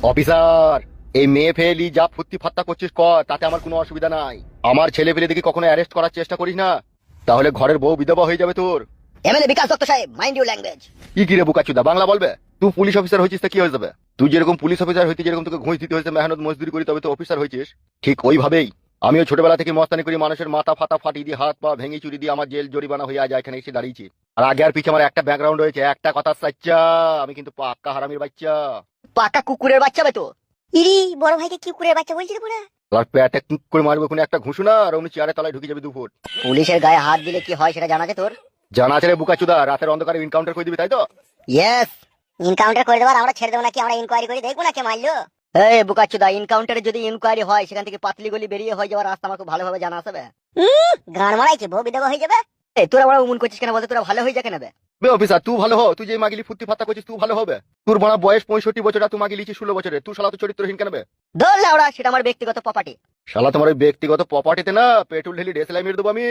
Officer, এই মেয়ে ফেলি যা ফুর্তি ফাত্তা করছিস কর, তাতে আমার কোনো অসুবিধা নাই। আমার ছেলে পেলে দেখি কখনো অ্যারেস্ট করার চেষ্টা করিস না, তাহলে ঘরের বউ বিধবা হয়ে যাবে তোর। এমএলএ বিকাশ দত্ত সাহেব, মাইন্ড ইউ ল্যাঙ্গুয়েজ। কি রে বোকাচুদা, বাংলা বলবে? তুই পুলিশ অফিসার হয়েছিস তা কি হয়ে যাবে? তুই যেরকম পুলিশ অফিসার হইতে যেরকম তোকে ঘুষ দিতে হয়েছে, মেহনত মজদুরি করি তবে তো অফিসার হয়েছিস, ঠিক ওইভাবেই আমিও ছোটবেলা থেকে মস্তানি করি, মানুষের মাথা ফাতা ফাটিয়ে দিয়ে হাত পা ভেঙে চুরি দিয়ে আমার জেল জরিমানা হয়ে আজ এখানে এসে দাঁড়িয়েছি। আর আগে আর পিছে আমার একটা ব্যাকগ্রাউন্ড রয়েছে, একটা কথা সাচ্চা, আমি কিন্তু পাক্কা হারামির বাচ্চা। পাকা কুকুরের বাচ্চা বে তো। ইরি, বড় ভাইকে কি কুকুরের বাচ্চা বলছিস পুরা? আর পেটে কুক করে মারবে কোনো একটা ঘুষু না, আর অমনি চেয়ারে তলায় ঢুকে যাবে 2 ফুট। পুলিশের গায়ে হাত দিলে কি হয় সেটা জানা আছে তোর? জানা আছে রে বুকাচুদা, রাতের অন্ধকারে এনকাউন্টার করে দিবি তাই তো? ইয়েস। ইনকাউন্টার করে দেবার আমরা ছেড়ে দেবো নাকি? আমরা ইনকোয়ারি করে দেখবো না কে মারলো। এই বুকাচুদা, ইনকাউন্টারে যদি ইনকোয়ারি হয় সেখান থেকে পাতলি গলি বেরিয়ে হয়ে যাওয়ার রাস্তা আমার খুব ভালোভাবে জানা আছে বে। গান মারাইছে, বউ বিধবা হয়ে যাবে। এই তোরা বড় উমন করছিস কেন বলতে? তোরা ভালো হয়ে যাকে নেবে। বে অফিসার, তুই ভালো হ, তুই যে মাগিলি ফুর্তি ফাত্তা করছিস তুই ভালো হবে। তোর বড় বয়স 65 বছর, আর তুই মাগিলিছি 16 বছরে, তুই শালা তো চরিত্রহীন কেন বে? ধরলে ওরা, সেটা আমার ব্যক্তিগত প্রপার্টি। শালা তোমার ওই ব্যক্তিগত প্রপার্টিতে না পেট্রোল ঢেলি ডেসেলাই মেরে দেবো আমি।